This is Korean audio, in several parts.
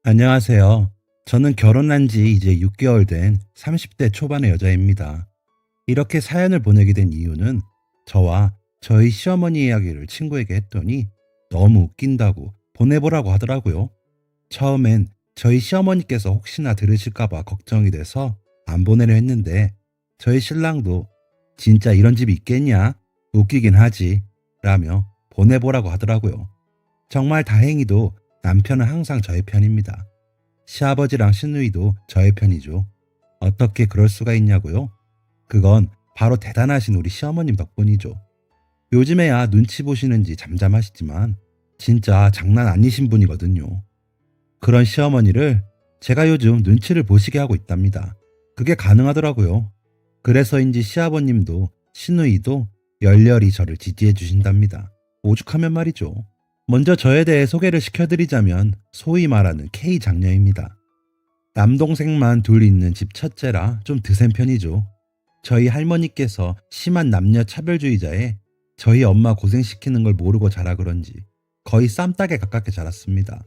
안녕하세요. 저는 결혼한 지 이제 6개월 된 30대 초반의 여자입니다. 이렇게 사연을 보내게 된 이유는 저와 저희 시어머니 이야기를 친구에게 했더니 너무 웃긴다고 보내보라고 하더라고요. 처음엔 저희 시어머니께서 혹시나 들으실까봐 걱정이 돼서 안 보내려 했는데 저희 신랑도 진짜 이런 집이 있겠냐? 웃기긴 하지. 라며 보내보라고 하더라고요. 정말 다행히도 남편은 항상 저의 편입니다. 시아버지랑 시누이도 저의 편이죠. 어떻게 그럴 수가 있냐고요? 그건 바로 대단하신 우리 시어머님 덕분이죠. 요즘에야 눈치 보시는지 잠잠하시지만 진짜 장난 아니신 분이거든요. 그런 시어머니를 제가 요즘 눈치를 보시게 하고 있답니다. 그게 가능하더라고요. 그래서인지 시아버님도 시누이도 열렬히 저를 지지해 주신답니다. 오죽하면 말이죠. 먼저 저에 대해 소개를 시켜드리자면 소위 말하는 K 장녀입니다. 남동생만 둘 있는 집 첫째라 좀 드센 편이죠. 저희 할머니께서 심한 남녀 차별주의자에 저희 엄마 고생시키는 걸 모르고 자라 그런지 거의 쌈딱에 가깝게 자랐습니다.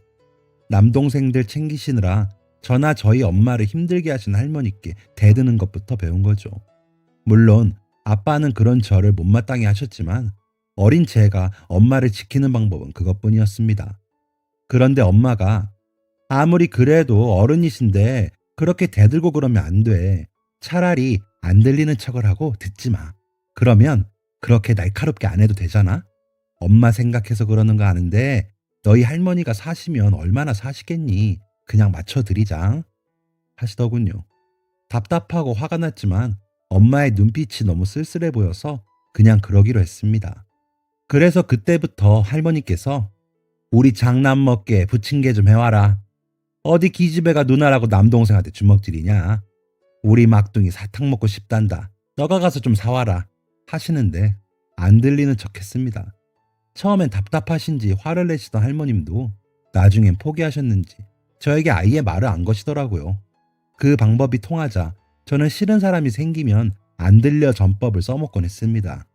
남동생들 챙기시느라 저나 저희 엄마를 힘들게 하신 할머니께 대드는 것부터 배운 거죠. 물론 아빠는 그런 저를 못마땅해 하셨지만 어린 제가 엄마를 지키는 방법은 그것뿐이었습니다. 그런데 엄마가 아무리 그래도 어른이신데 그렇게 대들고 그러면 안 돼. 차라리 안 들리는 척을 하고 듣지 마. 그러면 그렇게 날카롭게 안 해도 되잖아. 엄마 생각해서 그러는 거 아는데 너희 할머니가 사시면 얼마나 사시겠니? 그냥 맞춰드리자 하시더군요. 답답하고 화가 났지만 엄마의 눈빛이 너무 쓸쓸해 보여서 그냥 그러기로 했습니다. 그래서 그때부터 할머니께서 우리 장남 먹게 부침개 좀 해와라. 어디 기집애가 누나라고 남동생한테 주먹질이냐. 우리 막둥이 사탕 먹고 싶단다. 너가 가서 좀 사와라. 하시는데 안 들리는 척 했습니다. 처음엔 답답하신지 화를 내시던 할머님도 나중엔 포기하셨는지 저에게 아예 말을 안 거시더라고요. 그 방법이 통하자 저는 싫은 사람이 생기면 안 들려 전법을 써먹곤 했습니다.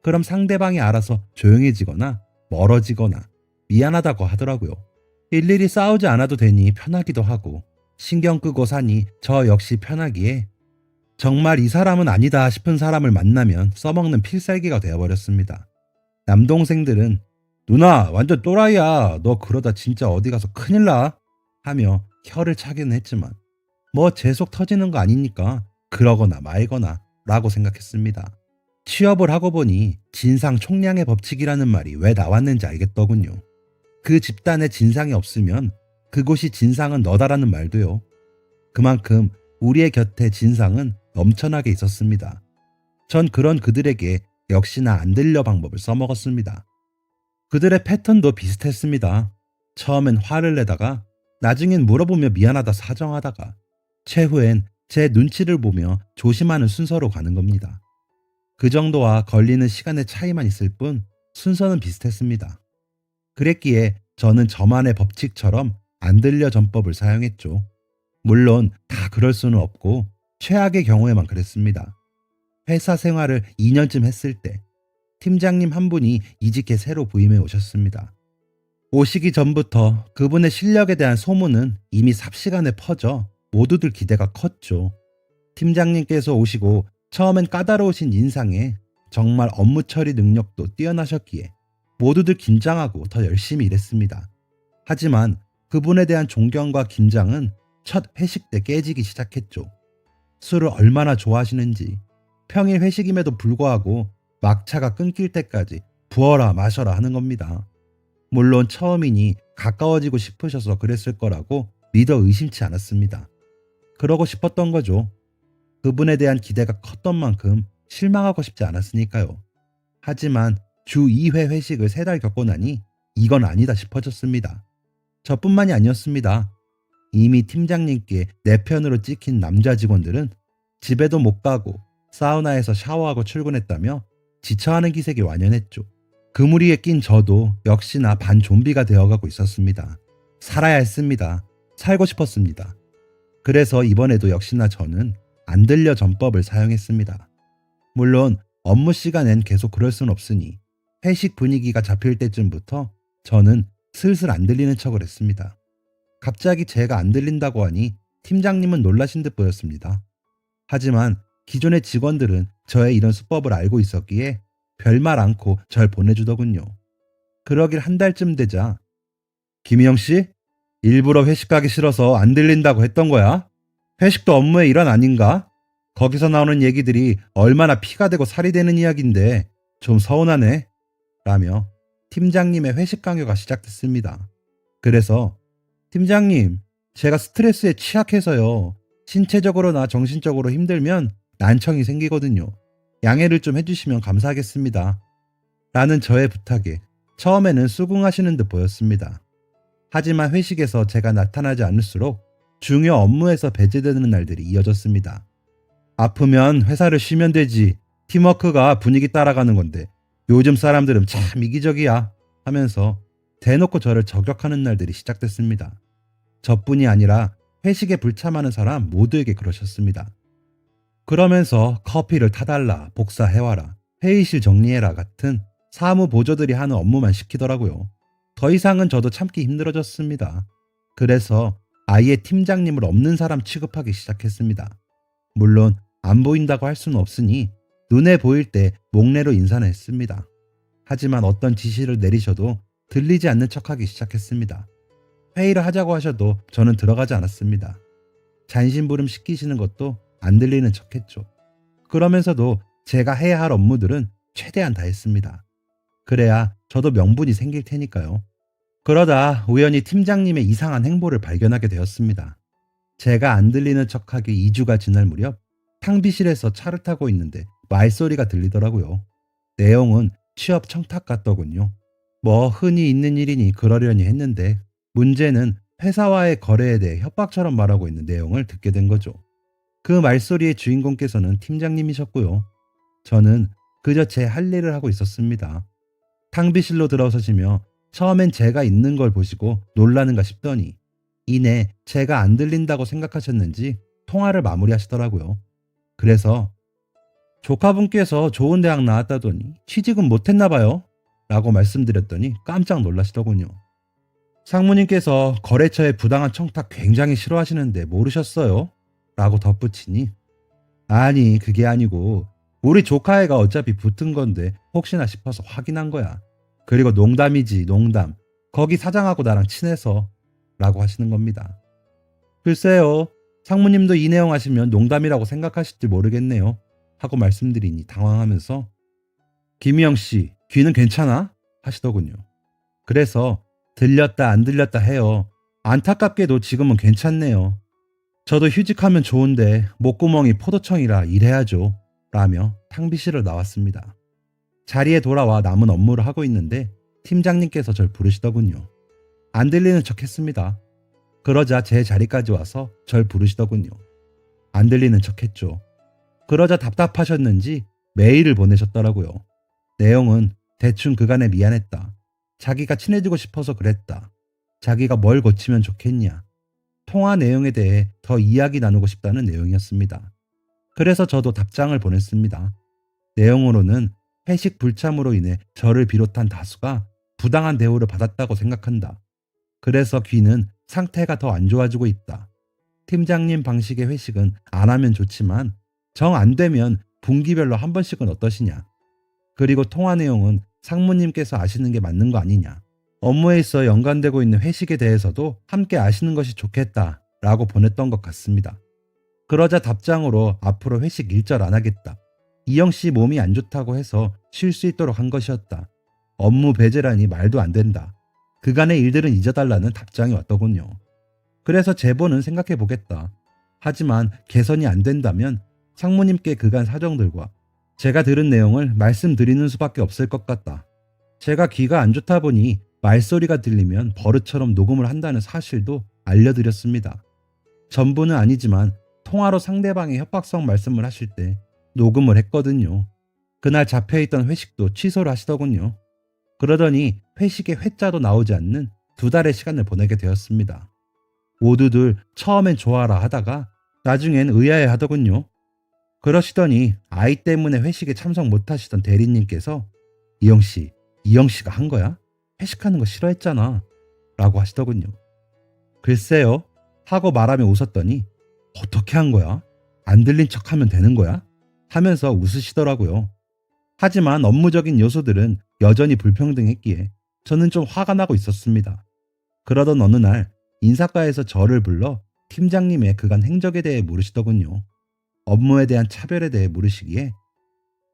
그럼 상대방이 알아서 조용해지거나 멀어지거나 미안하다고 하더라고요. 일일이 싸우지 않아도 되니 편하기도 하고 신경 끄고 사니 저 역시 편하기에 정말 이 사람은 아니다 싶은 사람을 만나면 써먹는 필살기가 되어버렸습니다. 남동생들은 누나 완전 또라이야. 너 그러다 진짜 어디 가서 큰일 나. 하며 혀를 차기는 했지만 뭐 제 속 터지는 거 아니니까 그러거나 말거나 라고 생각했습니다. 취업을 하고 보니 진상 총량의 법칙이라는 말이 왜 나왔는지 알겠더군요. 그 집단에 진상이 없으면 그곳이 진상은 너다라는 말도요. 그만큼 우리의 곁에 진상은 넘쳐나게 있었습니다. 전 그런 그들에게 역시나 안 들려 방법을 써먹었습니다. 그들의 패턴도 비슷했습니다. 처음엔 화를 내다가 나중엔 물어보며 미안하다 사정하다가 최후엔 제 눈치를 보며 조심하는 순서로 가는 겁니다. 그 정도와 걸리는 시간의 차이만 있을 뿐 순서는 비슷했습니다. 그랬기에 저는 저만의 법칙처럼 안 들려 전법을 사용했죠. 물론 다 그럴 수는 없고 최악의 경우에만 그랬습니다. 회사 생활을 2년쯤 했을 때 팀장님 한 분이 이직해 새로 부임해 오셨습니다. 오시기 전부터 그분의 실력에 대한 소문은 이미 삽시간에 퍼져 모두들 기대가 컸죠. 팀장님께서 오시고 처음엔 까다로우신 인상에 정말 업무 처리 능력도 뛰어나셨기에 모두들 긴장하고 더 열심히 일했습니다. 하지만 그분에 대한 존경과 긴장은 첫 회식 때 깨지기 시작했죠. 술을 얼마나 좋아하시는지 평일 회식임에도 불구하고 막차가 끊길 때까지 부어라 마셔라 하는 겁니다. 물론 처음이니 가까워지고 싶으셔서 그랬을 거라고 믿어 의심치 않았습니다. 그러고 싶었던 거죠. 그분에 대한 기대가 컸던 만큼 실망하고 싶지 않았으니까요. 하지만 주 2회 회식을 3달 겪고 나니 이건 아니다 싶어졌습니다. 저뿐만이 아니었습니다. 이미 팀장님께 내 편으로 찍힌 남자 직원들은 집에도 못 가고 사우나에서 샤워하고 출근했다며 지쳐하는 기색이 완연했죠. 그 무리에 낀 저도 역시나 반 좀비가 되어가고 있었습니다. 살아야 했습니다. 살고 싶었습니다. 그래서 이번에도 역시나 저는 안 들려 전법을 사용했습니다. 물론 업무 시간엔 계속 그럴 순 없으니 회식 분위기가 잡힐 때쯤부터 저는 슬슬 안 들리는 척을 했습니다. 갑자기 제가 안 들린다고 하니 팀장님은 놀라신 듯 보였습니다. 하지만 기존의 직원들은 저의 이런 수법을 알고 있었기에 별말 않고 절 보내주더군요. 그러길 한 달쯤 되자 김희영 씨? 일부러 회식 가기 싫어서 안 들린다고 했던 거야? 회식도 업무의 일환 아닌가? 거기서 나오는 얘기들이 얼마나 피가 되고 살이 되는 이야기인데 좀 서운하네. 라며 팀장님의 회식 강요가 시작됐습니다. 그래서 팀장님, 제가 스트레스에 취약해서요. 신체적으로나 정신적으로 힘들면 난청이 생기거든요. 양해를 좀 해주시면 감사하겠습니다. 라는 저의 부탁에 처음에는 수긍하시는 듯 보였습니다. 하지만 회식에서 제가 나타나지 않을수록 중요 업무에서 배제되는 날들이 이어졌습니다. 아프면 회사를 쉬면 되지. 팀워크가 분위기 따라가는 건데 요즘 사람들은 참 이기적이야 하면서 대놓고 저를 저격하는 날들이 시작됐습니다. 저뿐이 아니라 회식에 불참하는 사람 모두에게 그러셨습니다. 그러면서 커피를 타달라, 복사해와라, 회의실 정리해라 같은 사무 보조들이 하는 업무만 시키더라고요. 더 이상은 저도 참기 힘들어졌습니다. 그래서 아예 팀장님을 없는 사람 취급하기 시작했습니다. 물론 안 보인다고 할 수는 없으니 눈에 보일 때 목례로 인사는 했습니다. 하지만 어떤 지시를 내리셔도 들리지 않는 척하기 시작했습니다. 회의를 하자고 하셔도 저는 들어가지 않았습니다. 잔심부름 시키시는 것도 안 들리는 척했죠. 그러면서도 제가 해야 할 업무들은 최대한 다 했습니다. 그래야 저도 명분이 생길 테니까요. 그러다 우연히 팀장님의 이상한 행보를 발견하게 되었습니다. 제가 안 들리는 척하기 2주가 지날 무렵 탕비실에서 차를 타고 있는데 말소리가 들리더라고요. 내용은 취업 청탁 같더군요. 뭐 흔히 있는 일이니 그러려니 했는데 문제는 회사와의 거래에 대해 협박처럼 말하고 있는 내용을 듣게 된 거죠. 그 말소리의 주인공께서는 팀장님이셨고요. 저는 그저 제 할 일을 하고 있었습니다. 탕비실로 들어서시며 처음엔 제가 있는 걸 보시고 놀라는가 싶더니 이내 제가 안 들린다고 생각하셨는지 통화를 마무리하시더라고요. 그래서 조카분께서 좋은 대학 나왔다더니 취직은 못했나 봐요. 라고 말씀드렸더니 깜짝 놀라시더군요. 상무님께서 거래처의 부당한 청탁 굉장히 싫어하시는데 모르셨어요? 라고 덧붙이니 아니 그게 아니고 우리 조카애가 어차피 붙은 건데 혹시나 싶어서 확인한 거야. 그리고 농담이지 농담. 거기 사장하고 나랑 친해서 라고 하시는 겁니다. 글쎄요. 상무님도 이 내용 하시면 농담이라고 생각하실지 모르겠네요. 하고 말씀드리니 당황하면서 김희영 씨 귀는 괜찮아? 하시더군요. 그래서 들렸다 안 들렸다 해요. 안타깝게도 지금은 괜찮네요. 저도 휴직하면 좋은데 목구멍이 포도청이라 일해야죠. 라며 탕비실을 나왔습니다. 자리에 돌아와 남은 업무를 하고 있는데 팀장님께서 절 부르시더군요. 안 들리는 척 했습니다. 그러자 제 자리까지 와서 절 부르시더군요. 안 들리는 척 했죠. 그러자 답답하셨는지 메일을 보내셨더라고요. 내용은 대충 그간에 미안했다. 자기가 친해지고 싶어서 그랬다. 자기가 뭘 고치면 좋겠냐. 통화 내용에 대해 더 이야기 나누고 싶다는 내용이었습니다. 그래서 저도 답장을 보냈습니다. 내용으로는 회식 불참으로 인해 저를 비롯한 다수가 부당한 대우를 받았다고 생각한다. 그래서 귀는 상태가 더 안 좋아지고 있다. 팀장님 방식의 회식은 안 하면 좋지만 정 안 되면 분기별로 한 번씩은 어떠시냐. 그리고 통화 내용은 상무님께서 아시는 게 맞는 거 아니냐. 업무에 있어 연관되고 있는 회식에 대해서도 함께 아시는 것이 좋겠다 라고 보냈던 것 같습니다. 그러자 답장으로 앞으로 회식 일절 안 하겠다. 이영 씨 몸이 안 좋다고 해서 쉴 수 있도록 한 것이었다. 업무 배제라니 말도 안 된다. 그간의 일들은 잊어달라는 답장이 왔더군요. 그래서 제보는 생각해 보겠다. 하지만 개선이 안 된다면 상무님께 그간 사정들과 제가 들은 내용을 말씀드리는 수밖에 없을 것 같다. 제가 귀가 안 좋다 보니 말소리가 들리면 버릇처럼 녹음을 한다는 사실도 알려드렸습니다. 전부는 아니지만 통화로 상대방의 협박성 말씀을 하실 때 녹음을 했거든요. 그날 잡혀있던 회식도 취소를 하시더군요. 그러더니 회식에 회자도 나오지 않는 2달의 시간을 보내게 되었습니다. 모두들 처음엔 좋아라 하다가 나중엔 의아해 하더군요. 그러시더니 아이 때문에 회식에 참석 못하시던 대리님께서 이영 씨가 한 거야? 회식하는 거 싫어했잖아 라고 하시더군요. 글쎄요 하고 말하며 웃었더니 어떻게 한 거야? 안 들린 척하면 되는 거야? 하면서 웃으시더라고요. 하지만 업무적인 요소들은 여전히 불평등했기에 저는 좀 화가 나고 있었습니다. 그러던 어느 날 인사과에서 저를 불러 팀장님의 그간 행적에 대해 물으시더군요. 업무에 대한 차별에 대해 물으시기에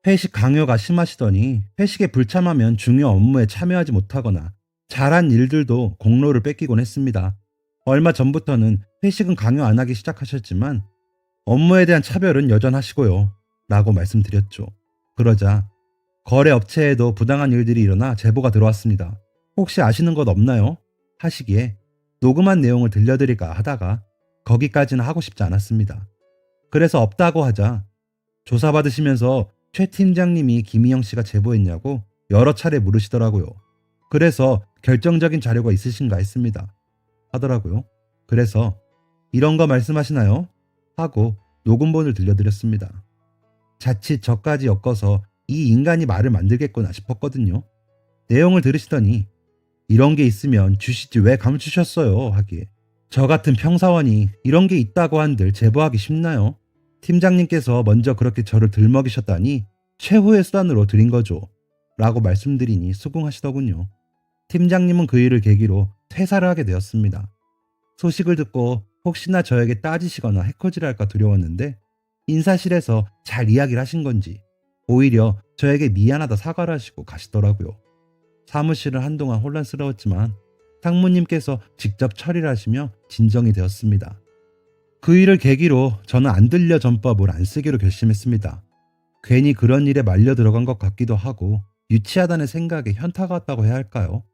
회식 강요가 심하시더니 회식에 불참하면 중요 업무에 참여하지 못하거나 잘한 일들도 공로를 뺏기곤 했습니다. 얼마 전부터는 회식은 강요 안 하기 시작하셨지만 업무에 대한 차별은 여전하시고요. 라고 말씀드렸죠. 그러자 거래 업체에도 부당한 일들이 일어나 제보가 들어왔습니다. 혹시 아시는 것 없나요? 하시기에 녹음한 내용을 들려드릴까 하다가 거기까지는 하고 싶지 않았습니다. 그래서 없다고 하자 조사받으시면서 최 팀장님이 김희영 씨가 제보했냐고 여러 차례 물으시더라고요. 그래서 결정적인 자료가 있으신가 했습니다. 하더라고요. 그래서 이런 거 말씀하시나요? 하고 녹음본을 들려드렸습니다. 자칫 저까지 엮어서 이 인간이 말을 만들겠구나 싶었거든요. 내용을 들으시더니 이런 게 있으면 주시지 왜 감추셨어요? 하기에 저 같은 평사원이 이런 게 있다고 한들 제보하기 쉽나요? 팀장님께서 먼저 그렇게 저를 들먹이셨다니 최후의 수단으로 드린 거죠. 라고 말씀드리니 수긍하시더군요. 팀장님은 그 일을 계기로 퇴사를 하게 되었습니다. 소식을 듣고 혹시나 저에게 따지시거나 해코지를 할까 두려웠는데 인사실에서 잘 이야기를 하신 건지 오히려 저에게 미안하다 사과를 하시고 가시더라고요. 사무실은 한동안 혼란스러웠지만 상무님께서 직접 처리를 하시며 진정이 되었습니다. 그 일을 계기로 저는 안 들려 전법을 안 쓰기로 결심했습니다. 괜히 그런 일에 말려 들어간 것 같기도 하고 유치하다는 생각에 현타가 왔다고 해야 할까요?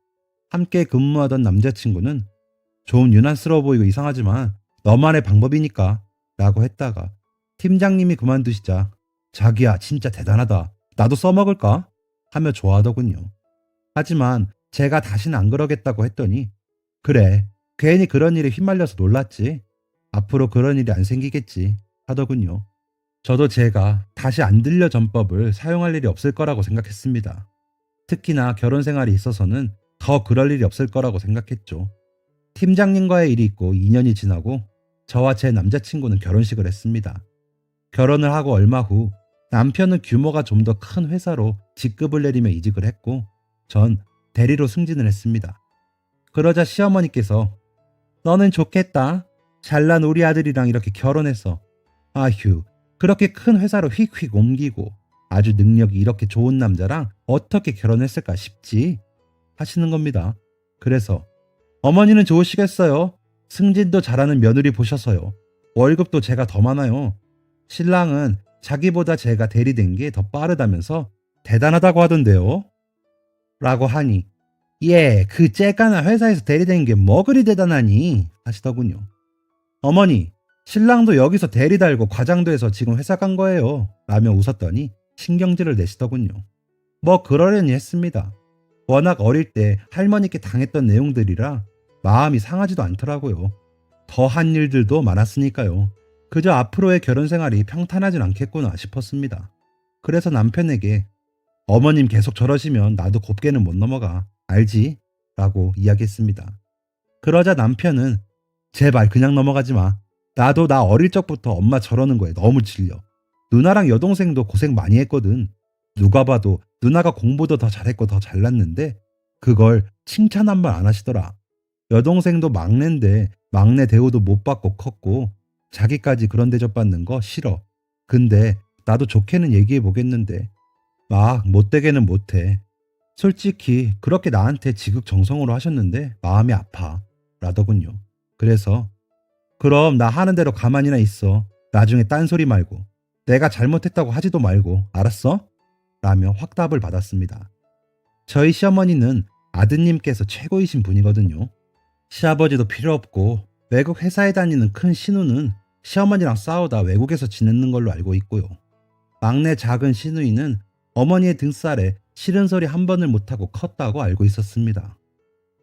함께 근무하던 남자친구는 좀 유난스러워 보이고 이상하지만 너만의 방법이니까 라고 했다가 팀장님이 그만두시자 자기야 진짜 대단하다. 나도 써먹을까? 하며 좋아하더군요. 하지만 제가 다시는 안 그러겠다고 했더니 그래 괜히 그런 일에 휘말려서 놀랐지. 앞으로 그런 일이 안 생기겠지 하더군요. 저도 제가 다시 안 들려 전법을 사용할 일이 없을 거라고 생각했습니다. 특히나 결혼 생활이 있어서는 더 그럴 일이 없을 거라고 생각했죠. 팀장님과의 일이 있고 2년이 지나고 저와 제 남자친구는 결혼식을 했습니다. 결혼을 하고 얼마 후 남편은 규모가 좀 더 큰 회사로 직급을 내리며 이직을 했고 전 대리로 승진을 했습니다. 그러자 시어머니께서 너는 좋겠다. 잘난 우리 아들이랑 이렇게 결혼해서 아휴 그렇게 큰 회사로 휙휙 옮기고 아주 능력이 이렇게 좋은 남자랑 어떻게 결혼했을까 싶지 하시는 겁니다. 그래서 어머니는 좋으시겠어요. 승진도 잘하는 며느리 보셔서요. 월급도 제가 더 많아요. 신랑은 자기보다 제가 대리된 게 더 빠르다면서 대단하다고 하던데요. 라고 하니 그 째까나 회사에서 대리된 게 뭐 그리 대단하니 하시더군요. 어머니 신랑도 여기서 대리 달고 과장도 해서 지금 회사 간 거예요. 라며 웃었더니 신경질을 내시더군요. 뭐 그러려니 했습니다. 워낙 어릴 때 할머니께 당했던 내용들이라 마음이 상하지도 않더라고요. 더한 일들도 많았으니까요. 그저 앞으로의 결혼 생활이 평탄하진 않겠구나 싶었습니다. 그래서 남편에게 어머님 계속 저러시면 나도 곱게는 못 넘어가. 알지? 라고 이야기했습니다. 그러자 남편은 제발 그냥 넘어가지 마. 나도 나 어릴 적부터 엄마 저러는 거에 너무 질려. 누나랑 여동생도 고생 많이 했거든. 누가 봐도 누나가 공부도 더 잘했고 더 잘났는데 그걸 칭찬 한 번 안 하시더라. 여동생도 막내인데 막내 대우도 못 받고 컸고 자기까지 그런 대접 받는 거 싫어. 근데 나도 좋게는 얘기해 보겠는데 막 못되게는 못해. 솔직히 그렇게 나한테 지극정성으로 하셨는데 마음이 아파. 라더군요. 그래서 그럼 나 하는 대로 가만히나 있어. 나중에 딴소리 말고 내가 잘못했다고 하지도 말고 알았어? 라며 확답을 받았습니다. 저희 시어머니는 아드님께서 최고이신 분이거든요. 시아버지도 필요 없고 외국 회사에 다니는 큰 시누는 시어머니랑 싸우다 외국에서 지내는 걸로 알고 있고요. 막내 작은 시누이는 어머니의 등살에 싫은 소리 한 번을 못하고 컸다고 알고 있었습니다.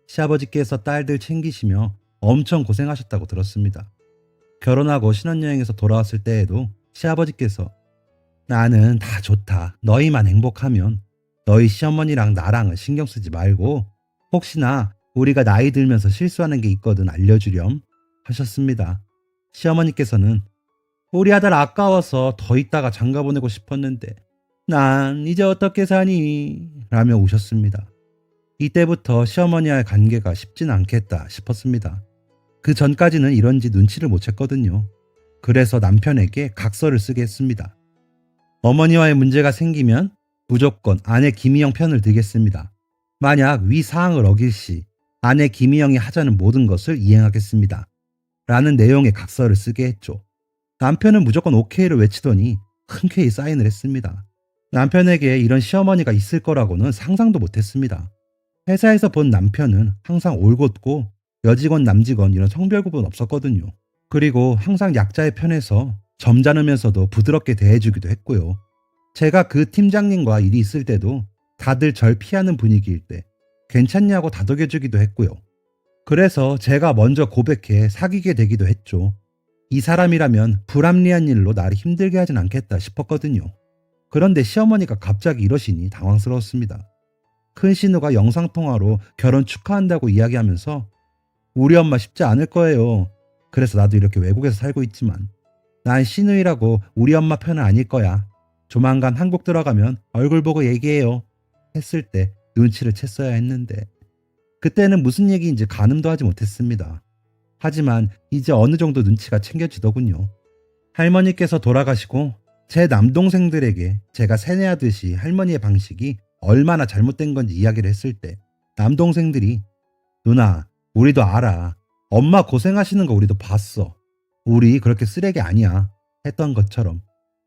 시아버지께서 딸들 챙기시며 엄청 고생하셨다고 들었습니다. 결혼하고 신혼여행에서 돌아왔을 때에도 시아버지께서 나는 다 좋다. 너희만 행복하면 너희 시어머니랑 나랑은 신경 쓰지 말고 혹시나 우리가 나이 들면서 실수하는 게 있거든 알려주렴 하셨습니다. 시어머니께서는 우리 아들 아까워서 더 있다가 장가 보내고 싶었는데 난 이제 어떻게 사니? 라며 우셨습니다. 이때부터 시어머니와의 관계가 쉽진 않겠다 싶었습니다. 그 전까지는 이런지 눈치를 못 챘거든요. 그래서 남편에게 각서를 쓰게 했습니다. 어머니와의 문제가 생기면 무조건 아내 김희영 편을 들겠습니다. 만약 위 사항을 어길 시 아내 김희영이 하자는 모든 것을 이행하겠습니다. 라는 내용의 각서를 쓰게 했죠. 남편은 무조건 오케이를 외치더니 흔쾌히 사인을 했습니다. 남편에게 이런 시어머니가 있을 거라고는 상상도 못했습니다. 회사에서 본 남편은 항상 올곧고 여직원 남직원 이런 성별 구분 없었거든요. 그리고 항상 약자의 편에서 점잖으면서도 부드럽게 대해주기도 했고요. 제가 그 팀장님과 일이 있을 때도 다들 절 피하는 분위기일 때 괜찮냐고 다독여주기도 했고요. 그래서 제가 먼저 고백해 사귀게 되기도 했죠. 이 사람이라면 불합리한 일로 나를 힘들게 하진 않겠다 싶었거든요. 그런데 시어머니가 갑자기 이러시니 당황스러웠습니다. 큰 신우가 영상통화로 결혼 축하한다고 이야기하면서 우리 엄마 쉽지 않을 거예요. 그래서 나도 이렇게 외국에서 살고 있지만 난 신우이라고 우리 엄마 편은 아닐 거야. 조만간 한국 들어가면 얼굴 보고 얘기해요. 했을 때 눈치를 챘어야 했는데 그때는 무슨 얘기인지 가늠도 하지 못했습니다. 하지만 이제 어느 정도 눈치가 챙겨지더군요. 할머니께서 돌아가시고 제 남동생들에게 제가 세뇌하듯이 할머니의 방식이 얼마나 잘못된 건지 이야기를 했을 때 남동생들이 누나 우리도 알아. 엄마 고생하시는 거 우리도 봤어. 우리 그렇게 쓰레기 아니야. 했던 것처럼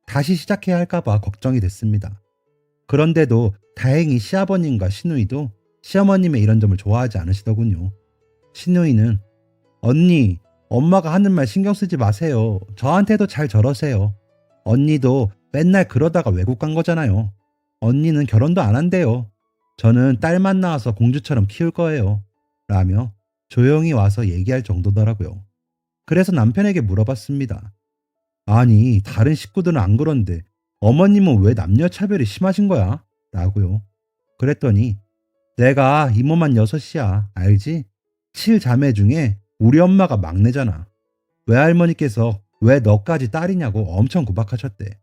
다시 시작해야 할까봐 걱정이 됐습니다. 그런데도 다행히 시아버님과 시누이도 시어머님의 이런 점을 좋아하지 않으시더군요. 시누이는 언니, 엄마가 하는 말 신경 쓰지 마세요. 저한테도 잘 저러세요. 언니도 맨날 그러다가 외국 간 거잖아요. 언니는 결혼도 안 한대요. 저는 딸만 낳아서 공주처럼 키울 거예요. 라며 조용히 와서 얘기할 정도더라고요. 그래서 남편에게 물어봤습니다. 아니, 다른 식구들은 안 그런데 어머님은 왜 남녀 차별이 심하신 거야? 라고요. 그랬더니 내가 이모만 6이야. 알지? 7자매 중에 우리 엄마가 막내잖아. 외할머니께서 왜 너까지 딸이냐고 엄청 구박하셨대.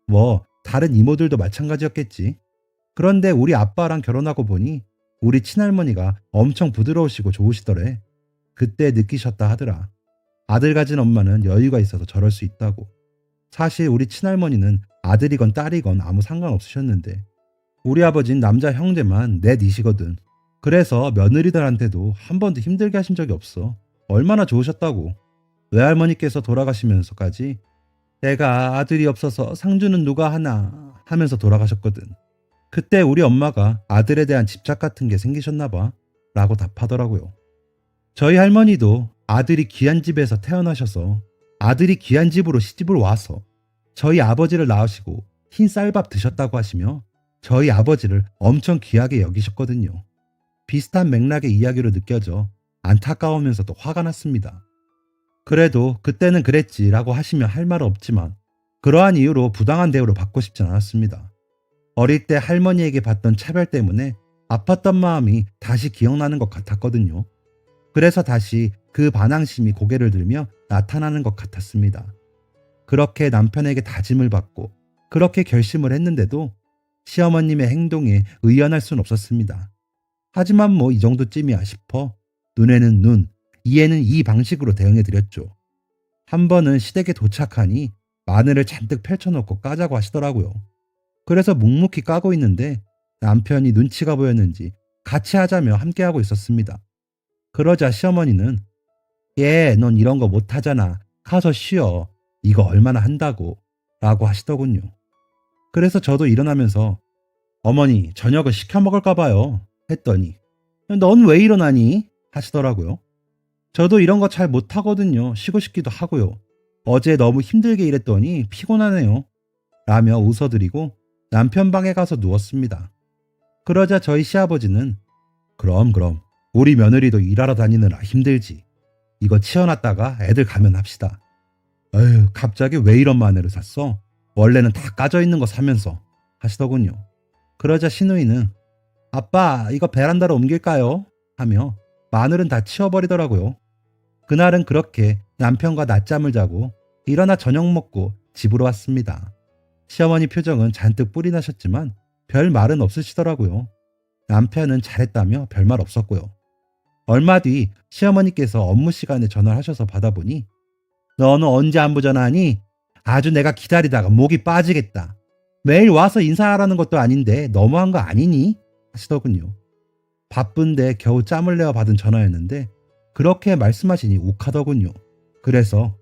뭐 다른 이모들도 마찬가지였겠지. 그런데 우리 아빠랑 결혼하고 보니 우리 친할머니가 엄청 부드러우시고 좋으시더래. 그때 느끼셨다 하더라. 아들 가진 엄마는 여유가 있어서 저럴 수 있다고. 사실 우리 친할머니는 아들이건 딸이건 아무 상관없으셨는데 우리 아버진 남자 형제만 넷이시거든. 그래서 며느리들한테도 한 번도 힘들게 하신 적이 없어. 얼마나 좋으셨다고. 외할머니께서 돌아가시면서까지 내가 아들이 없어서 상주는 누가 하나 하면서 돌아가셨거든. 그때 우리 엄마가 아들에 대한 집착 같은 게 생기셨나 봐 라고 답하더라고요. 저희 할머니도 아들이 귀한 집에서 태어나셔서 아들이 귀한 집으로 시집을 와서 저희 아버지를 낳으시고 흰 쌀밥 드셨다고 하시며 저희 아버지를 엄청 귀하게 여기셨거든요. 비슷한 맥락의 이야기로 느껴져 안타까우면서도 화가 났습니다. 그래도 그때는 그랬지라고 하시면 할 말은 없지만 그러한 이유로 부당한 대우를 받고 싶진 않았습니다. 어릴 때 할머니에게 받던 차별 때문에 아팠던 마음이 다시 기억나는 것 같았거든요. 그래서 다시 그 반항심이 고개를 들며 나타나는 것 같았습니다. 그렇게 남편에게 다짐을 받고 그렇게 결심을 했는데도 시어머님의 행동에 의연할 순 없었습니다. 하지만 뭐 이 정도쯤이야 싶어 눈에는 눈, 이에는 이 방식으로 대응해드렸죠. 한 번은 시댁에 도착하니 마늘을 잔뜩 펼쳐놓고 까자고 하시더라고요. 그래서 묵묵히 까고 있는데 남편이 눈치가 보였는지 같이 하자며 함께하고 있었습니다. 그러자 시어머니는 넌 이런 거 못하잖아. 가서 쉬어. 이거 얼마나 한다고 라고 하시더군요. 그래서 저도 일어나면서 어머니 저녁을 시켜 먹을까 봐요 했더니 넌 왜 일어나니? 하시더라고요. 저도 이런 거 잘 못하거든요. 쉬고 싶기도 하고요. 어제 너무 힘들게 일했더니 피곤하네요. 라며 웃어드리고 남편 방에 가서 누웠습니다. 그러자 저희 시아버지는 그럼 우리 며느리도 일하러 다니느라 힘들지. 이거 치워놨다가 애들 가면 합시다. 에휴 갑자기 왜 이런 마늘을 샀어? 원래는 다 까져 있는 거 사면서 하시더군요. 그러자 시누이는 아빠 이거 베란다로 옮길까요? 하며 마늘은 다 치워버리더라고요. 그날은 그렇게 남편과 낮잠을 자고 일어나 저녁 먹고 집으로 왔습니다. 시어머니 표정은 잔뜩 뿔이 나셨지만 별 말은 없으시더라고요. 남편은 잘했다며 별말 없었고요. 얼마 뒤 시어머니께서 업무 시간에 전화를 하셔서 받아보니 너는 언제 안부 전화하니? 아주 내가 기다리다가 목이 빠지겠다. 매일 와서 인사하라는 것도 아닌데 너무한 거 아니니? 하시더군요. 바쁜데 겨우 짬을 내어 받은 전화였는데 그렇게 말씀하시니 욱하더군요. 그래서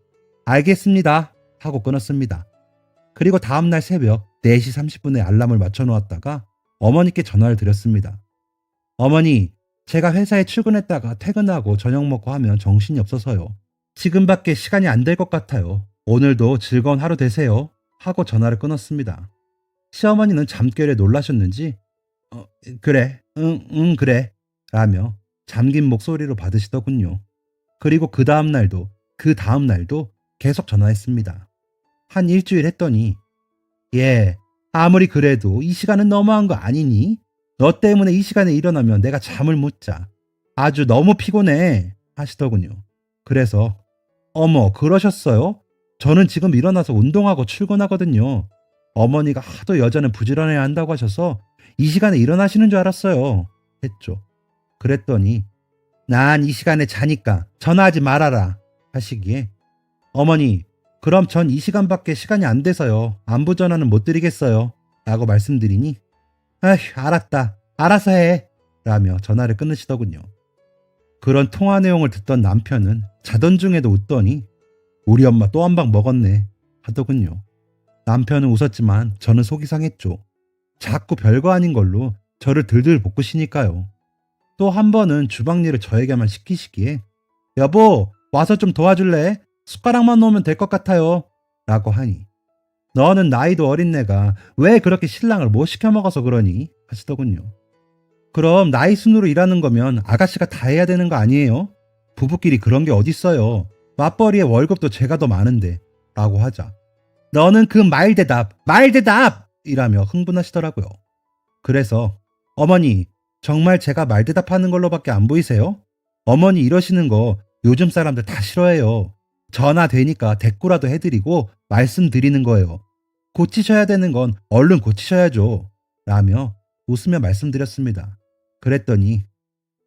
알겠습니다 하고 끊었습니다. 그리고 다음날 새벽 4시 30분에 알람을 맞춰 놓았다가 어머니께 전화를 드렸습니다. 어머니, 제가 회사에 출근했다가 퇴근하고 저녁 먹고 하면 정신이 없어서요. 지금밖에 시간이 안 될 것 같아요. 오늘도 즐거운 하루 되세요. 하고 전화를 끊었습니다. 시어머니는 잠결에 놀라셨는지 그래, 그래 라며 잠긴 목소리로 받으시더군요. 그리고 그 다음 날도 계속 전화했습니다. 한 일주일 했더니 예, 아무리 그래도 이 시간은 너무한 거 아니니? 너 때문에 이 시간에 일어나면 내가 잠을 못 자. 아주 너무 피곤해 하시더군요. 그래서 어머, 그러셨어요? 저는 지금 일어나서 운동하고 출근하거든요. 어머니가 하도 여자는 부지런해야 한다고 하셔서 이 시간에 일어나시는 줄 알았어요. 했죠. 그랬더니 난 이 시간에 자니까 전화하지 말아라 하시기에 어머니, 그럼 전 이 시간밖에 시간이 안 돼서요. 안부 전화는 못 드리겠어요. 라고 말씀드리니 아휴, 알았다. 알아서 해. 라며 전화를 끊으시더군요. 그런 통화 내용을 듣던 남편은 자던 중에도 웃더니 우리 엄마 또 한 방 먹었네 하더군요. 남편은 웃었지만 저는 속이 상했죠. 자꾸 별거 아닌 걸로 저를 들들 볶으시니까요. 또 한 번은 주방 일을 저에게만 시키시기에 여보, 와서 좀 도와줄래? 숟가락만 놓으면 될 것 같아요. 라고 하니 너는 나이도 어린 내가 왜 그렇게 신랑을 못 시켜 먹어서 그러니? 하시더군요. 그럼 나이 순으로 일하는 거면 아가씨가 다 해야 되는 거 아니에요? 부부끼리 그런 게 어딨어요. 맞벌이에 월급도 제가 더 많은데 라고 하자 너는 그 말대답! 이라며 흥분하시더라고요. 그래서 어머니, 정말 제가 말대답하는 걸로밖에 안 보이세요? 어머니 이러시는 거 요즘 사람들 다 싫어해요. 전화 되니까 대꾸라도 해드리고 말씀드리는 거예요. 고치셔야 되는 건 얼른 고치셔야죠. 라며 웃으며 말씀드렸습니다. 그랬더니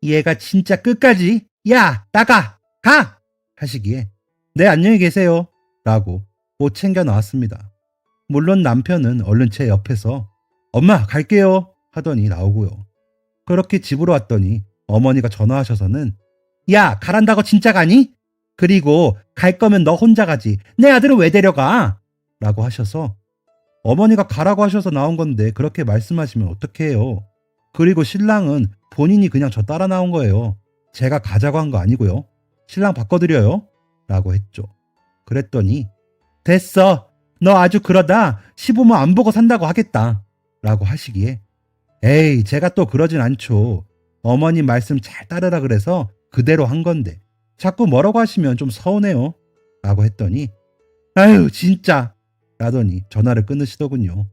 얘가 진짜 끝까지 야, 나가! 가! 하시기에 네, 안녕히 계세요. 라고 옷 챙겨 나왔습니다. 물론 남편은 얼른 제 옆에서 엄마, 갈게요. 하더니 나오고요. 그렇게 집으로 왔더니 어머니가 전화하셔서는 야, 가란다고 진짜 가니? 그리고 갈 거면 너 혼자 가지. 내 아들은 왜 데려가? 라고 하셔서 어머니가 가라고 하셔서 나온 건데 그렇게 말씀하시면 어떡해요. 그리고 신랑은 본인이 그냥 저 따라 나온 거예요. 제가 가자고 한 거 아니고요. 신랑 바꿔드려요. 라고 했죠. 그랬더니 됐어. 너 아주 그러다 시부모 안 보고 산다고 하겠다. 라고 하시기에 에이, 제가 또 그러진 않죠. 어머니 말씀 잘 따르라 그래서 그대로 한 건데 자꾸 뭐라고 하시면 좀 서운해요. 라고 했더니 아유, 진짜 라더니 전화를 끊으시더군요.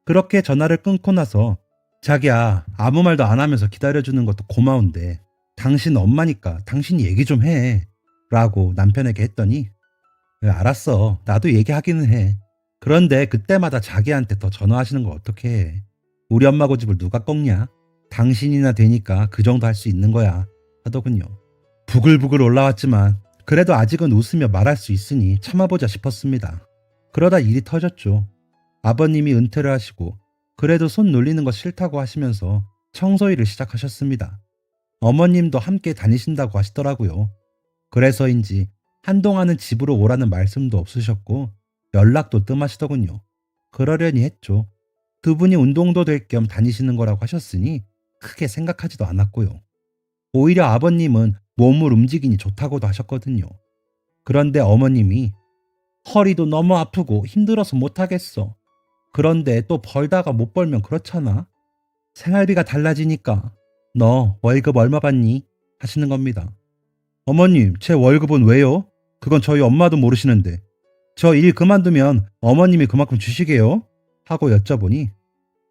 그렇게 전화를 끊고 나서 자기야, 아무 말도 안 하면서 기다려주는 것도 고마운데 당신 엄마니까 당신이 얘기 좀 해. 라고 남편에게 했더니 알았어. 나도 얘기하기는 해. 그런데 그때마다 자기한테 더 전화하시는 거 어떻게 해. 우리 엄마 고집을 누가 꺾냐. 당신이나 되니까 그 정도 할 수 있는 거야. 하더군요. 부글부글 올라왔지만 그래도 아직은 웃으며 말할 수 있으니 참아보자 싶었습니다. 그러다 일이 터졌죠. 아버님이 은퇴를 하시고 그래도 손 놀리는 거 싫다고 하시면서 청소일을 시작하셨습니다. 어머님도 함께 다니신다고 하시더라고요. 그래서인지 한동안은 집으로 오라는 말씀도 없으셨고 연락도 뜸하시더군요. 그러려니 했죠. 두 분이 운동도 될 겸 다니시는 거라고 하셨으니 크게 생각하지도 않았고요. 오히려 아버님은 몸을 움직이니 좋다고도 하셨거든요. 그런데 어머님이 허리도 너무 아프고 힘들어서 못하겠어. 그런데 또 벌다가 못 벌면 그렇잖아. 생활비가 달라지니까 너 월급 얼마 받니? 하시는 겁니다. 어머님, 제 월급은 왜요? 그건 저희 엄마도 모르시는데. 저 일 그만두면 어머님이 그만큼 주시게요? 하고 여쭤보니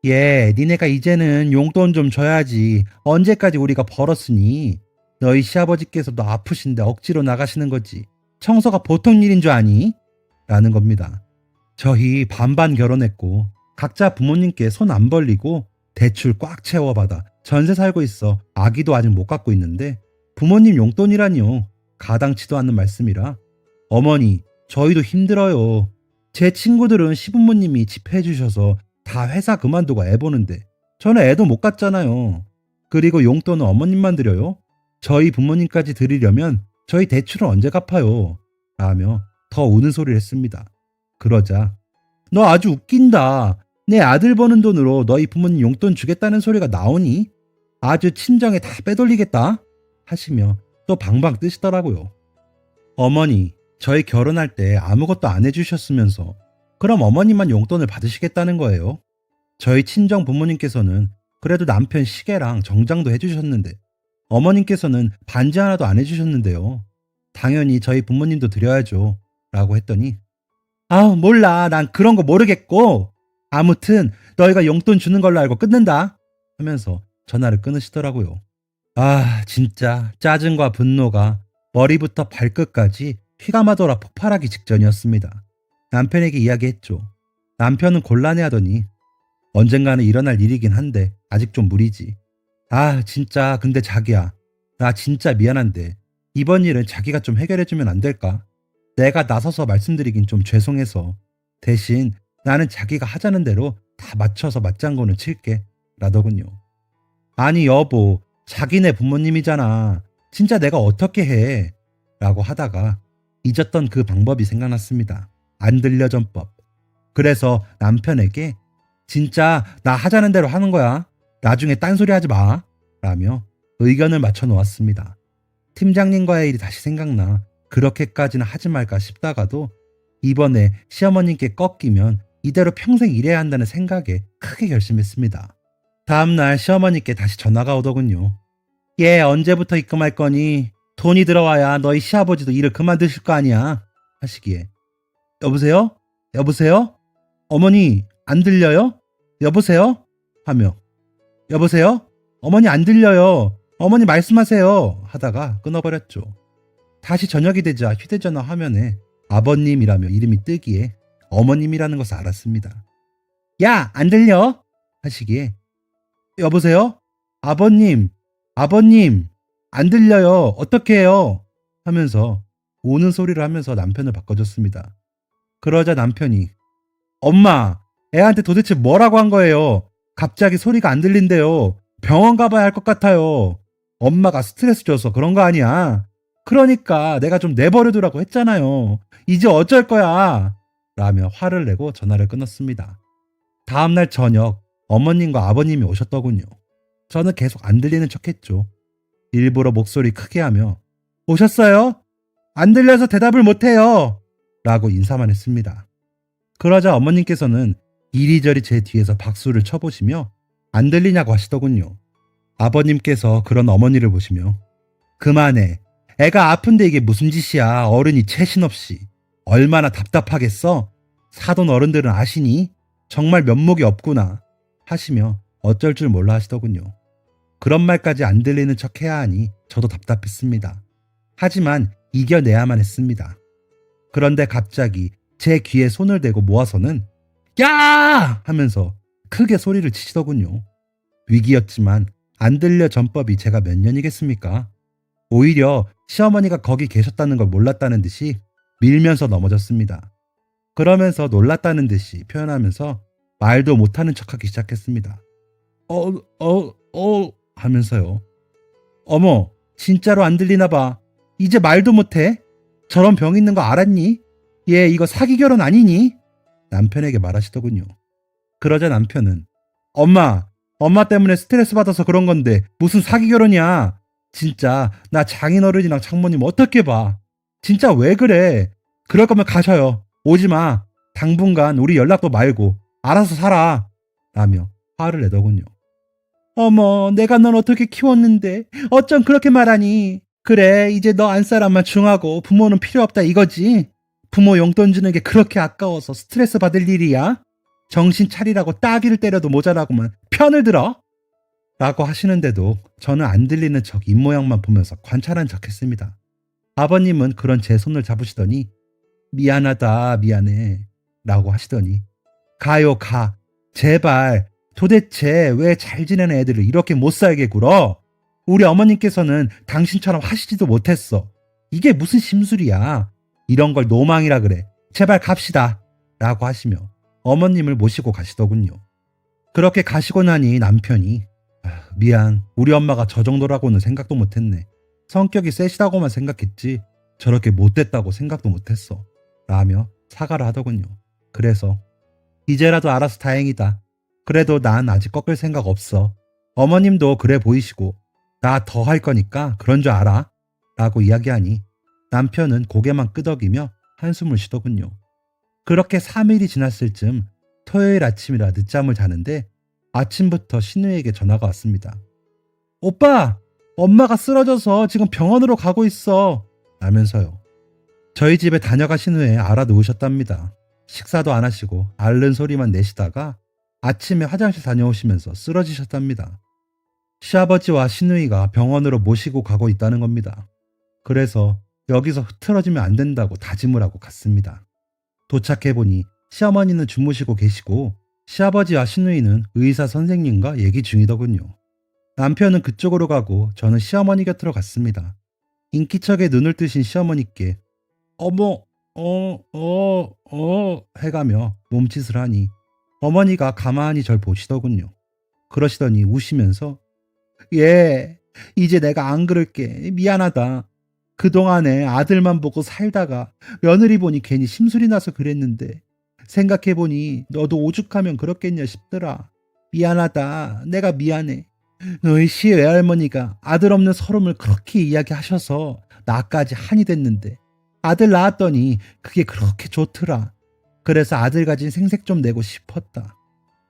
예, 니네가 이제는 용돈 좀 줘야지. 언제까지 우리가 벌었으니. 너희 시아버지께서도 아프신데 억지로 나가시는 거지. 청소가 보통 일인 줄 아니? 라는 겁니다. 저희 반반 결혼했고 각자 부모님께 손 안 벌리고 대출 꽉 채워받아 전세 살고 있어 아기도 아직 못 갖고 있는데 부모님 용돈이라니요. 가당치도 않는 말씀이라. 어머니, 저희도 힘들어요. 제 친구들은 시부모님이 집해 주셔서 다 회사 그만두고 애 보는데 저는 애도 못 갖잖아요. 그리고 용돈은 어머님만 드려요. 저희 부모님까지 드리려면 저희 대출은 언제 갚아요? 라며 더 우는 소리를 했습니다. 그러자 너 아주 웃긴다. 내 아들 버는 돈으로 너희 부모님 용돈 주겠다는 소리가 나오니? 아주 친정에 다 빼돌리겠다 하시며 또 방방 뜨시더라고요. 어머니, 저희 결혼할 때 아무것도 안 해주셨으면서 그럼 어머님만 용돈을 받으시겠다는 거예요? 저희 친정 부모님께서는 그래도 남편 시계랑 정장도 해주셨는데 어머님께서는 반지 하나도 안 해주셨는데요. 당연히 저희 부모님도 드려야죠. 라고 했더니 몰라. 난 그런 거 모르겠고 아무튼 너희가 용돈 주는 걸로 알고 끊는다 하면서 전화를 끊으시더라고요. 진짜 짜증과 분노가 머리부터 발끝까지 휘감아돌아 폭발하기 직전이었습니다. 남편에게 이야기했죠. 남편은 곤란해하더니 언젠가는 일어날 일이긴 한데 아직 좀 무리지. 진짜 근데 자기야, 나 진짜 미안한데 이번 일은 자기가 좀 해결해주면 안 될까? 내가 나서서 말씀드리긴 좀 죄송해서 대신 나는 자기가 하자는 대로 다 맞춰서 맞장구는 칠게 라더군요. 아니 여보, 자기네 부모님이잖아. 진짜 내가 어떻게 해? 라고 하다가 잊었던 그 방법이 생각났습니다. 안 들려 전법. 그래서 남편에게 진짜 나 하자는 대로 하는 거야. 나중에 딴소리 하지 마. 라며 의견을 맞춰 놓았습니다. 팀장님과의 일이 다시 생각나 그렇게까지는 하지 말까 싶다가도 이번에 시어머님께 꺾이면 이대로 평생 일해야 한다는 생각에 크게 결심했습니다. 다음날 시어머니께 다시 전화가 오더군요. 얘 언제부터 입금할 거니? 돈이 들어와야 너희 시아버지도 일을 그만두실 거 아니야 하시기에 여보세요? 여보세요? 어머니 안 들려요? 여보세요? 하며 여보세요? 어머니 안 들려요. 어머니 말씀하세요 하다가 끊어버렸죠. 다시 저녁이 되자 휴대전화 화면에 아버님이라며 이름이 뜨기에 어머님이라는 것을 알았습니다. 야, 안 들려? 하시기에 여보세요? 아버님, 아버님, 안 들려요. 어떻게 해요? 하면서 우는 소리를 하면서 남편을 바꿔줬습니다. 그러자 남편이 엄마, 애한테 도대체 뭐라고 한 거예요? 갑자기 소리가 안 들린대요. 병원 가봐야 할 것 같아요. 엄마가 스트레스 줘서 그런 거 아니야. 그러니까 내가 좀 내버려두라고 했잖아요. 이제 어쩔 거야. 라며 화를 내고 전화를 끊었습니다. 다음날 저녁 어머님과 아버님이 오셨더군요. 저는 계속 안 들리는 척했죠. 일부러 목소리 크게 하며 오셨어요? 안 들려서 대답을 못해요. 라고 인사만 했습니다. 그러자 어머님께서는 이리저리 제 뒤에서 박수를 쳐보시며 안 들리냐고 하시더군요. 아버님께서 그런 어머니를 보시며 그만해. 애가 아픈데 이게 무슨 짓이야. 어른이 채신 없이. 얼마나 답답하겠어? 사돈 어른들은 아시니? 정말 면목이 없구나. 하시며 어쩔 줄 몰라 하시더군요. 그런 말까지 안 들리는 척 해야 하니 저도 답답했습니다. 하지만 이겨내야만 했습니다. 그런데 갑자기 제 귀에 손을 대고 모아서는 야! 하면서 크게 소리를 치시더군요. 위기였지만 안 들려 전법이 제가 몇 년이겠습니까? 오히려 시어머니가 거기 계셨다는 걸 몰랐다는 듯이 밀면서 넘어졌습니다. 그러면서 놀랐다는 듯이 표현하면서 말도 못하는 척하기 시작했습니다. 하면서요. 어머, 진짜로 안 들리나 봐. 이제 말도 못해? 저런 병 있는 거 알았니? 얘 이거 사기 결혼 아니니? 남편에게 말하시더군요. 그러자 남편은 엄마 때문에 스트레스 받아서 그런 건데 무슨 사기 결혼이야. 진짜 나 장인어른이랑 장모님 어떻게 봐. 진짜 왜 그래. 그럴 거면 가셔요. 오지 마. 당분간 우리 연락도 말고 알아서 살아. 라며 화를 내더군요. 어머, 내가 넌 어떻게 키웠는데 어쩜 그렇게 말하니. 그래, 이제 너 안사람만 중하고 부모는 필요 없다 이거지. 부모 용돈 주는 게 그렇게 아까워서 스트레스 받을 일이야? 정신 차리라고 따귀를 때려도 모자라고만 편을 들어? 라고 하시는데도 저는 안 들리는 척 입모양만 보면서 관찰한 척 했습니다. 아버님은 그런 제 손을 잡으시더니 미안하다, 미안해 라고 하시더니 가요, 가. 제발. 도대체 왜 잘 지내는 애들을 이렇게 못 살게 굴어? 우리 어머님께서는 당신처럼 하시지도 못했어. 이게 무슨 심술이야. 이런 걸 노망이라 그래. 제발 갑시다. 라고 하시며 어머님을 모시고 가시더군요. 그렇게 가시고 나니 남편이 미안. 우리 엄마가 저 정도라고는 생각도 못했네. 성격이 세시다고만 생각했지 저렇게 못됐다고 생각도 못했어. 라며 사과를 하더군요. 그래서 이제라도 알아서 다행이다. 그래도 난 아직 꺾을 생각 없어. 어머님도 그래 보이시고 나 더 할 거니까 그런 줄 알아. 라고 이야기하니 남편은 고개만 끄덕이며 한숨을 쉬더군요. 그렇게 3일이 지났을 즈음 토요일 아침이라 늦잠을 자는데 아침부터 신우에게 전화가 왔습니다. 오빠! 엄마가 쓰러져서 지금 병원으로 가고 있어. 라면서요. 저희 집에 다녀가신 후에 알아놓으셨답니다. 식사도 안 하시고 앓는 소리만 내시다가 아침에 화장실 다녀오시면서 쓰러지셨답니다. 시아버지와 시누이가 병원으로 모시고 가고 있다는 겁니다. 그래서 여기서 흐트러지면 안 된다고 다짐을 하고 갔습니다. 도착해보니 시어머니는 주무시고 계시고 시아버지와 시누이는 의사 선생님과 얘기 중이더군요. 남편은 그쪽으로 가고 저는 시어머니 곁으로 갔습니다. 인기척에 눈을 뜨신 시어머니께 어머, 해가며 몸짓을 하니 어머니가 가만히 절 보시더군요. 그러시더니 우시면서 예, 이제 내가 안 그럴게. 미안하다. 그동안에 아들만 보고 살다가 며느리 보니 괜히 심술이 나서 그랬는데 생각해보니 너도 오죽하면 그렇겠냐 싶더라. 미안하다. 내가 미안해. 너희 시 외할머니가 아들 없는 서름을 그렇게 이야기하셔서 나까지 한이 됐는데 아들 낳았더니 그게 그렇게 좋더라. 그래서 아들 가진 생색 좀 내고 싶었다.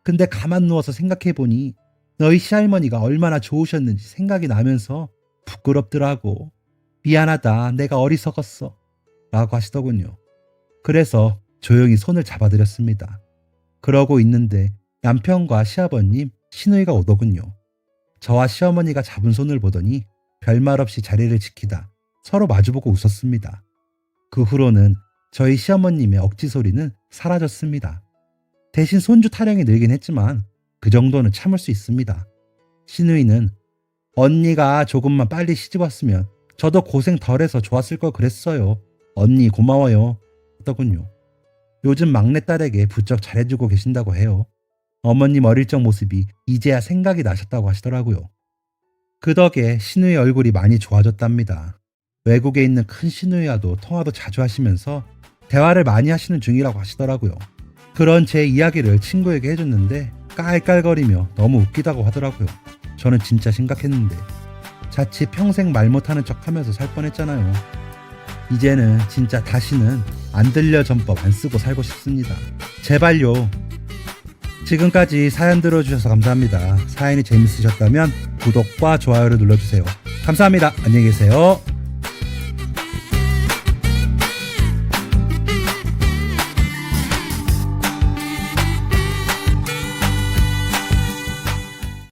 근데 가만 누워서 생각해보니 너희 시할머니가 얼마나 좋으셨는지 생각이 나면서 부끄럽더라고. 미안하다. 내가 어리석었어. 라고 하시더군요. 그래서 조용히 손을 잡아드렸습니다. 그러고 있는데 남편과 시아버님, 시누이가 오더군요. 저와 시어머니가 잡은 손을 보더니 별말 없이 자리를 지키다 서로 마주보고 웃었습니다. 그 후로는 저희 시어머님의 억지 소리는 사라졌습니다. 대신 손주 타령이 늘긴 했지만 그 정도는 참을 수 있습니다. 시누이는 언니가 조금만 빨리 시집 왔으면 저도 고생 덜해서 좋았을 걸 그랬어요. 언니 고마워요. 하더군요. 요즘 막내딸에게 부쩍 잘해주고 계신다고 해요. 어머님 어릴 적 모습이 이제야 생각이 나셨다고 하시더라고요. 그 덕에 시누이 얼굴이 많이 좋아졌답니다. 외국에 있는 큰 시누이와도 통화도 자주 하시면서 대화를 많이 하시는 중이라고 하시더라고요. 그런 제 이야기를 친구에게 해줬는데 깔깔거리며 너무 웃기다고 하더라고요. 저는 진짜 심각했는데 자칫 평생 말 못하는 척하면서 살 뻔했잖아요. 이제는 진짜 다시는 안 들려 전법 안 쓰고 살고 싶습니다. 제발요. 지금까지 사연 들어주셔서 감사합니다. 사연이 재밌으셨다면 구독과 좋아요를 눌러주세요. 감사합니다. 안녕히 계세요.